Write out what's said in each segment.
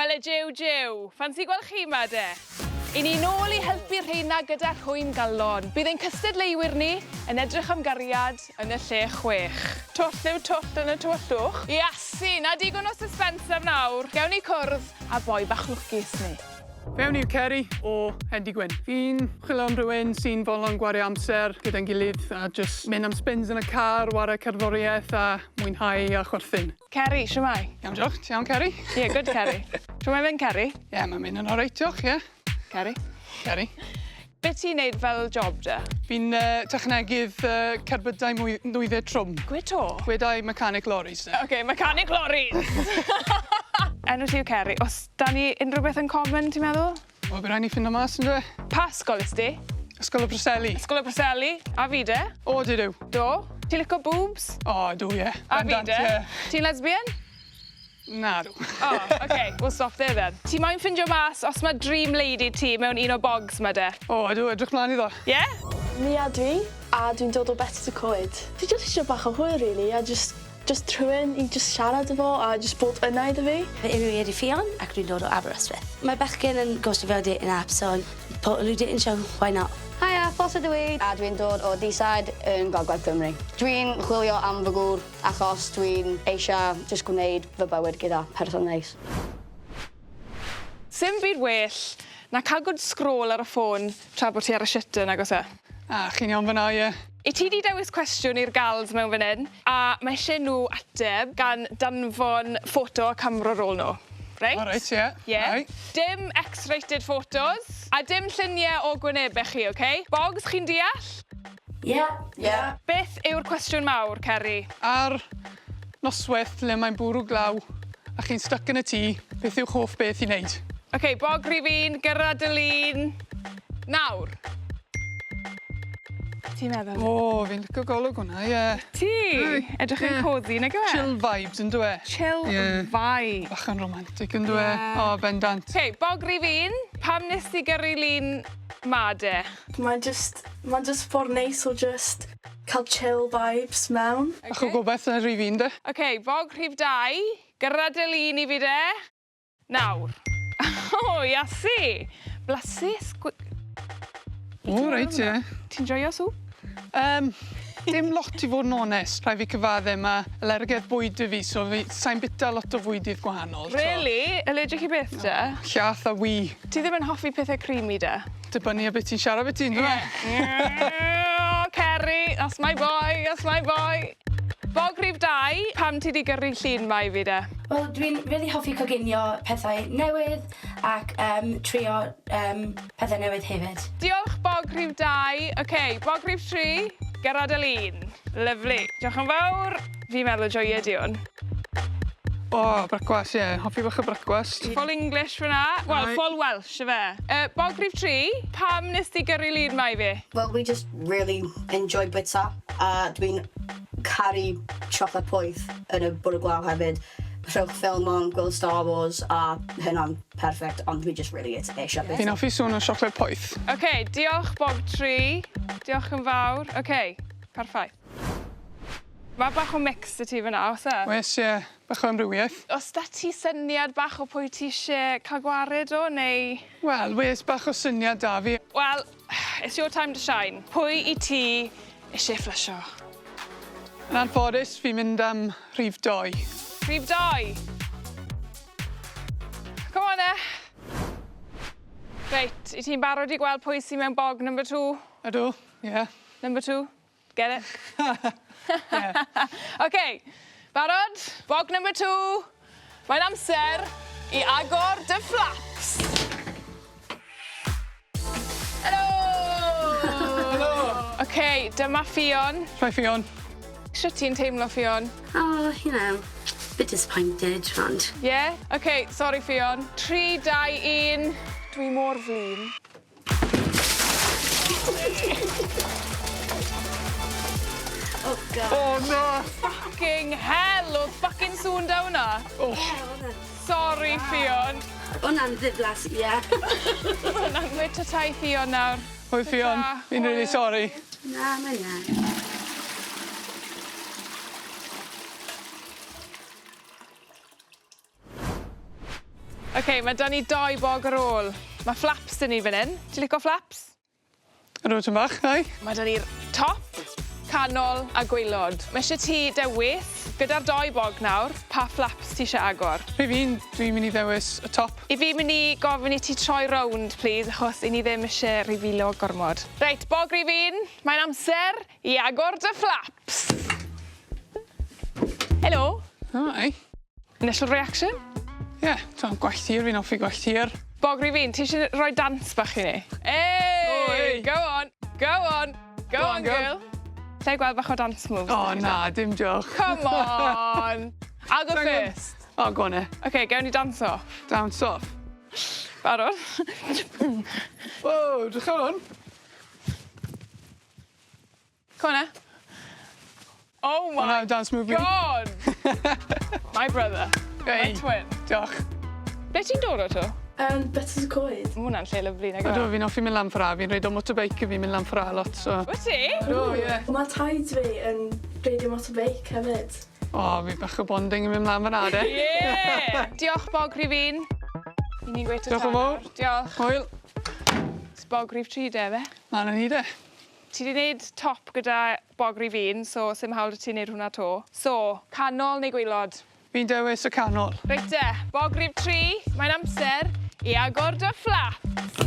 Jiw. Ffansi gweld chi ma de? I ni nôl i helpu rheina gyda RHWYM GALON. Bydd ein cystadleuwyr ni yn edrych am gariad yn y lle 6. Twll yw twll yn y twyllwch. Iasu, na digon o suspense am nawr. Gewn ni cwrdd a boi bach lwcus ni. Fewn i'w Ceri o Hendi Gwyn. Fi'n chwilio am rhywun sy'n fodlon gwario amser gyda'n gilydd a just mynd am spins yn y car, ware cerddoriaeth a mwynhau a chwerthin. Ceri, siwmai? Iawn, diolch. Ti iawn, Ceri? Ie, good Ceri. Siwmai fe'n Ceri? Ie, mae'n mynd yn oreit, diolch, ie. Ceri? Ceri. Be ti'n neud fel job da? Fi'n technegydd cerbydau nwyddau trwm. Gwe to? Gwedau mechanic lorries, de. OK, mechanic lorries. Enw ti yw Ceri. Os da ni unrhyw beth yn common, ti'n meddwl? O, bydd rhaid ni ffindo mas, yn dwi? Pa ysgol ys ti? Ysgol y Preseli. Ysgol y Preseli. A fi de? O, dydw. Do? Ti'n licio boobs? O, dw, ie. A fi de? Ti'n lesbian? Na, dw. O, OK, we'll stop there then. Ti moyn ffindio mas os mae dream lady ti mewn un o bogs ma de? O, dw, edrych mlaen iddo. Ie? Ni a dwi'n dod o better to coed. Fi jyst eisiau bach o hwyr, really, a just rhywun i just siarad efo a just bod yna iddo fi. Fy enw i ydi Ffion ac dwi'n dod o Aberystwyth. Mae bechgyn yn gostio fel dating app, so portalw dating show, why not? Hiya, Fflys ydw i, a dwi'n dod o D-side yn Gogledd Cymru. Dwi'n chwilio am fy gŵr achos dwi'n eisiau just gwneud fy bywyd gyda person neis. Sim byd well na cael good scroll ar y ffôn tra bod ti ar y shitter nag os e? A, chi'n iawn fyna, ie. I ti di dewis cwestiwn i'r gals mewn fan hyn, a mae eisiau nhw ateb gan danfon ffoto a camera roll nhw. Reit? O, reit, ie. Ie. Dim X-rated photos, a dim lluniau o gwynebau chi, OK? Bogs, chi'n deall? Ie. Beth yw'r cwestiwn mawr, Ceri? Ar noswaith le mae'n bwrw glaw a chi'n stuck yn y tŷ, beth yw'ch hoff beth i wneud? OK, bog rhif un, gyrraedd y lun. Nawr. Ti'n meddwl? O, fi'n licio golwg hwnna, ie. Ti? Edrych yn cozy, nag yw e? Chill vibes, yn dwe? Chill vibe. Bach yn romantic, yn dwe? O, bendant. OK, bog rhif un. Pam nes ti gyrru lun ma de? Mae'n just ffordd neis o just cael chill vibes mewn. Bach o gobeith yn yr rhif un, de? OK, bog rhif 2. Gyrraedd y lun i fi de. Nawr. O, iasu. Blasus. O, reit, ie. Ti'n joio sŵp? Dim lot i fod yn onest, rhaid fi cyfadde, mae alergedd bwyd i fi, so sa'n bita lot o fwydydd gwahanol. Really? Allergic i beth de? Llath a wy. Ti ddim yn hoffi pethau creamy de? Dibynnu a beth ti'n siarad beth ti'n dweud? Oh, Ceri, that's my boy, that's my boy. Bog rhif 2, pam ti di gyrru llun ma i fi de? Wel, dwi'n really hoffi coginio pethau newydd ac trio pethau newydd hefyd. Diolch, bog rhif 2. OK, bog rhif 3, gyrraedd y lun. Lyfli. Diolch yn fawr. Fi'n meddwl joio di hwn. O, brecwast, ie. Hoffi bach o brecwast. Full English fyna. Wel, full Welsh, y fe. Bog rhif 3, pam nes ti gyrru lun ma i fi? Well, we just really enjoy bita, a dwi'n caru chocolate poeth yn y bwrw glaw hefyd. Rhowch ffilm o'n gweld Star Wars a hynna'n perfect, ond dwi just really eisiau bita. Fi'n hoffi sôn o siocled poeth. OK, diolch, bog 3. Diolch yn fawr. OK, perffaith. Mae bach o mix y ti fyna, os e? Wes, ie. Bach o amrywiaeth. Os da ti syniad bach o pwy ti eisiau cael gwared o, neu... Wel, wes bach o syniad da fi. Wel, it's your time to shine. Pwy i ti eisiau fflysho? Yn anffodus, fi'n mynd am rhif 2. Rhif 2. Come on, Reit, i ti'n barod i gweld pwy sy'n mewn bog number 2? Ydw, ie. Number 2? Get it? OK, barod? Bog number 2. Mae'n amser i agor dy flaps. Helo! Helo! OK, dyma Ffion. Rhai Ffion. Sut ti'n teimlo, Ffion? Oh, you know, bit disappointed, ond... Yeah? OK, sorry, Ffion. 3, 2, 1. Dwi mor flin. Oh, God. O, na! Fucking hell, oedd fucking sŵn da hwnna. Sorry, Ffion. Hwna'n ddiflas, ie. Hwna'n gweud tatai Ffion nawr. Hwy Ffion, fi'n really sorry. Na, mae'n na. OK, mae 'da ni 2 bog ar ôl. Mae flaps 'da ni fan hyn. Ti'n licio flaps? Ydw, ti'n bach, ai? Mae 'da ni'r top, canol a gwaelod. Mae eisiau ti dewis, gyda'r 2 bog nawr, pa flaps ti eisiau agor. Dwi'n mynd i ddewis y top. I fi mynd i gofyn i ti troi rownd, please, achos i ni ddim eisiau rifilo gormod. Reit, bog rif 1, mae'n amser i agor dy flaps. Helo. Ai. Initial reaction? Ie, gwaith tir, fi'n offi gwaith tir. Bog rif 1, ti eisiau rhoi dans bach i ni? Hey! Go on, go on, go on, girl. Lle gweld bach o dance moves? O, na, dim diolch. Come on. I'll go first. O, go on e. OK, gawn ni dance off. Dance off. Barod? Whoa, drach ar hwn. Come on, Oh my dance move. God! My brother. My Hey. twin. Diolch. Ble ti'n dod o to? Beth ys y coed? Mae hwnna'n lle lyflu, nag Ydw, yw? fi'n offi mynd lan ffra. Fi'n reid o motorbike fi'n mynd lan ffra lot, so... Wyt ti? Ydw, ie. Mae taid fi yn reidio motorbike hefyd. O, fi bach o bonding yn mynd lan fyna, de. Ie! Diolch, bog rif 1. I ni'n gweithio Diolch yn fawr. Diolch. Hwyl. Bog rif 3, de, fe? Na, na ni, de. Ti wedi gwneud top gyda bog rif 1, so sy'n hawl i ti wneud hwnna to. So, canol neu gwaelod? Fi'n dewis y canol. Reit de, bog rif 3, mae'n amser i agor dy flaps.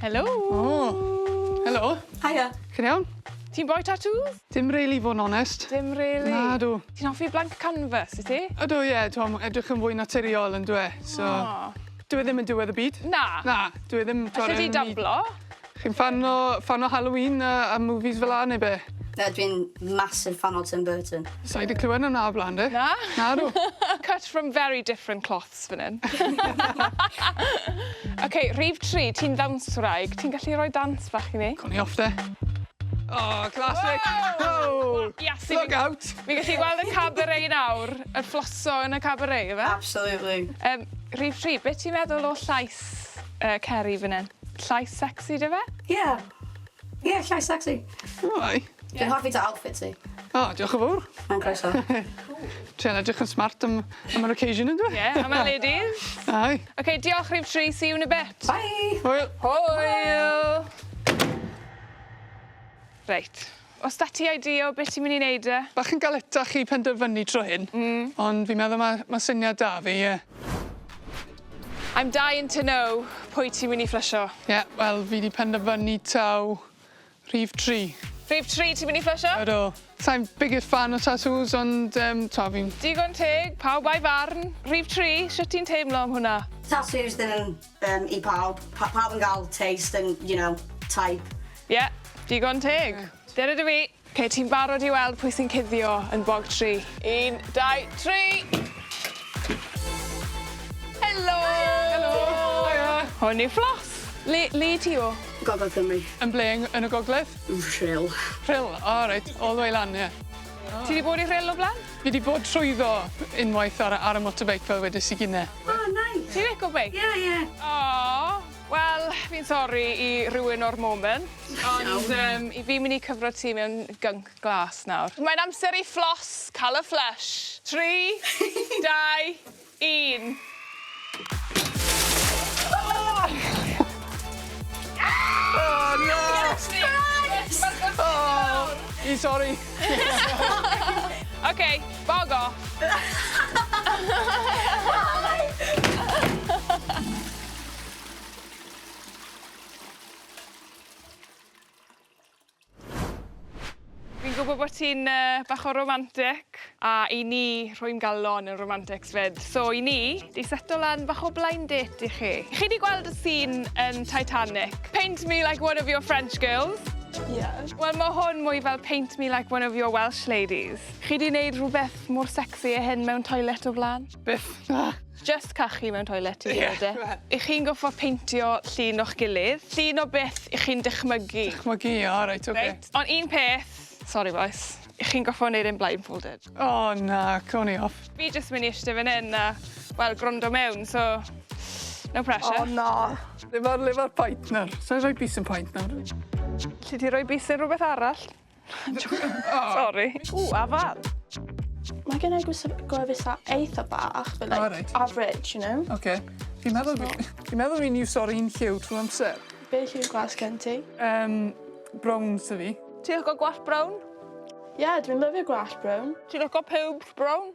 Helo. O, helo. Hiya. Cyn iawn? Ti'n boi tattoos? Dim really, fo'n onest. Dim really. Na, dw. Ti'n hoffi blank canvas, i ti? Ydw, ie, dwi'n edrych yn fwy naturiol yn dwe. So, dwi ddim yn diwedd y byd. Na. Na, dwi ddim... Alla di dablo? Chi'n fan o Halloween a movies fel a neu be? Dwi'n massive fan o Tim Burton. Sa i wedi clywed yna o blaen, de? Na? Na, dw. Cut from very different cloths fan hyn. OK, rhif 3, ti'n ddawns wraig. Ti'n gallu rhoi dans bach i ni? Con i off, de. O, classic. Wow! Oh, Yes, look out. Mi gallu gweld y cabaret nawr, y ffloso yn y cabaret, yfe? Absolutely. Rhif 3, beth ti'n meddwl o llais Ceri fan hyn? Llais sexy, dy fe? Yeah. Yeah, llai sexy. O, ai. Dwi'n hoffi dy outfit ti. O, diolch yn fawr. Mae'n croeso. Ti'n edrych yn smart am yr occasion, yn dwi? Ie, am y ladies. Ai. OK, diolch rhif 3, see you in a bit. Bye. Hwyl. Hwyl! Reit. Os da ti idea o beth ti'n mynd i wneud e? Bach yn galetach i penderfynu tro hyn, ond fi'n meddwl mae syniad da fi, ie. I'm dying to know pwy ti'n mynd i fflysho. Ie, wel, fi wedi penderfynu taw rhif 3. Rhif 3 ti'n mynd i fflysho? Ydw. Sa'n biggest fan o tattoos, ond ta fi'n... Digon teg, pawb a'i farn. Rhif 3, sut ti'n teimlo am hwnna? Tattoos dyn i pawb. Pawb yn gael taste and, you know, type. Ie, digon teg. Dyna dy fi. OK, ti'n barod i weld pwy sy'n cuddio yn bog 3. 1, 2, 3. Helo! Helo! Hiya! Hwn i fflos. Le ti o? Gogledd Cymru. Yn ble yn y gogledd? Rhyl. Rhyl, o, reit, all the way lan, ie. Ti wedi bod i rhyl o blaen? Fi wedi bod trwyddo unwaith ar y motorbike fel wedys i gynne. Oh, nice. Ti'n licio beic? Yeah, yeah. O, wel, fi'n sori i rhywun o'r moment, ond i fi mynd i cyfro ti mewn gync glas nawr. Mae'n amser i fflos, cael y fflysh. 3, 2, 1. Oh, no! Yes! Oh, I'm sorry. OK, bog off. Fi'n gwybod bod ti'n bach o romantic, a i ni RHWYM GALON yn romantics fyd. So i ni, di seto lan bach o blind date i chi. Chi di gweld y scene yn Titanic? Paint me like one of your French girls. Yeah. Wel, mae hwn mwy fel paint me like one of your Welsh ladies. Chi di wneud rhywbeth mor sexy a hyn mewn toilet o blaen? Byth, na. Just cachu mewn toilet i Ie, wneud e. I chi'n goffo peintio llun o'ch gilydd. Llun o beth i chi'n dychmygu. Dychmygu, o, reit, oce. Reit? Ond un peth, sorry boys, i chi'n goffo wneud yn blindfolded. O, na, con i off. Fi jyst mynd i eistedd fan hyn a, wel, gwrando mewn, so no pressure. Oh, no. Lefa'r paint nawr. Sa'n rhoi bus yn paint nawr? Lle ti roi bus yn rhywbeth arall? Sorry. Ww, afal. Mae gen i gwefus eitha bach, but like Alright. average, you know? OK. Fi'n meddwl fi'n iwso'r un lliw trwy amser. Be lliw glas gen ti? Browns y fi. Ti'n licio gwallt brown? Yeah, dwi'n lyfio gwallt brown. Ti'n licio pawb brown?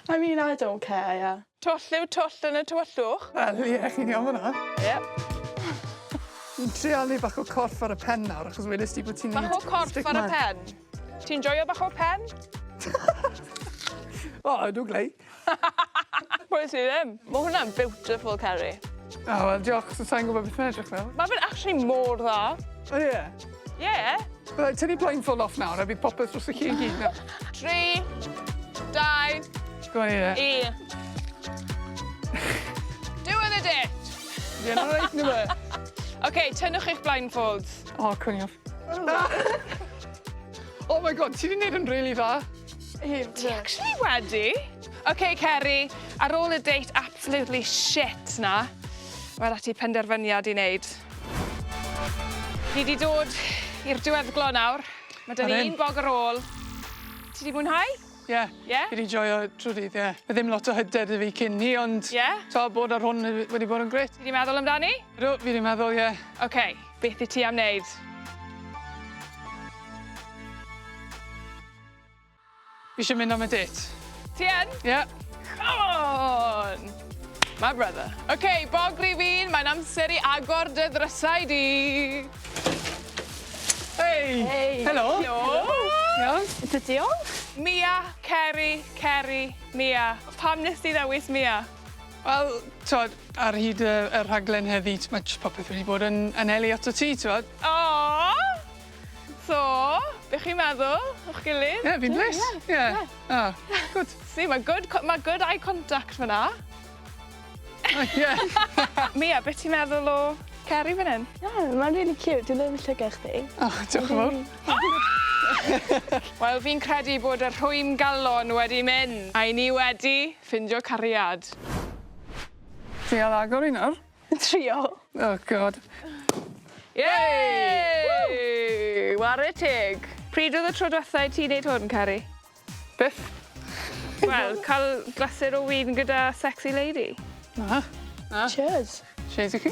I mean, I don't care, yeah. Twll yw twll yn y tywyllwch. Wel, ie, chi'n iawn fyna. Yep. Dwi'n trialu bach o corff ar y pen nawr, achos wedys ti bod ti'n Bach o corff ar y pen. Ti'n joio bach o pen? O, ydw glei. Pwy sydd ddim? Mae hwnna'n beautiful, Ceri. O, wel, diolch, so sa'n gwybod beth mae'n edrych fel. Mae fe'n actually mor dda. O, ie. Ie. Byddai, tynnu blindfold off nawr, a bydd popeth dros y chi gyd nawr. 3, 2, Go on, ie. 1. Diwedd y dit. Ie, na reit nhw fe. OK, tynnwch eich blindfolds. O, cwni off. Oh my god, ti wedi gwneud yn rili dda. Ti actually wedi? OK, Ceri, ar ôl y date absolutely shit na, mae ati penderfyniad i wneud. Ni wedi dod i'r diweddglo nawr. Mae dyn ni Odyn. un bog ar ôl. Ti wedi mwynhau? Ie. Ie? Fi wedi joio trwy dydd, ie. Mae ddim lot o hyder i fi cyn ni, ond... Ie? Ta bod ar hwn wedi bod yn gret. Ti wedi meddwl amdani? Ydw, fi wedi meddwl, ie. OK, beth i ti am wneud? Fi eisiau mynd am y date. Ti yn? Ie. Come on! My brother. OK, bog rif un, mae'n amser i agor dy ddrysau di. Hei! Hey. Helo! Helo! Iawn? Ydw diolch? Mia, Ceri, Mia. Pam nes ti ddewis Mia? Wel, t'wod, ar hyd y rhaglen heddi, mae jyst popeth wedi bod yn elu ato ti, t'wod. O! So, beth chi'n meddwl o'ch gilydd? Ie, fi'n bles. Ie. O, good. Si, mae good eye contact fyna. Ie. Mia, beth ti'n meddwl o Ceri fan hyn? Yeah, mae'n really cute. Dwi'n lyfio llygau chdi. O, diolch yn fawr. Wel, fi'n credu bod y RHWYM galon wedi mynd. A i ni wedi ffindio cariad. Trial agor i nawr. Trio. Oh, god. Yay! Ware teg. Pryd oedd y tro diwethaf ti'n neud hwn, Ceri? Beth? Wel, cael glasur o win gyda sexy lady. Na. Cheers. Cheers i chi.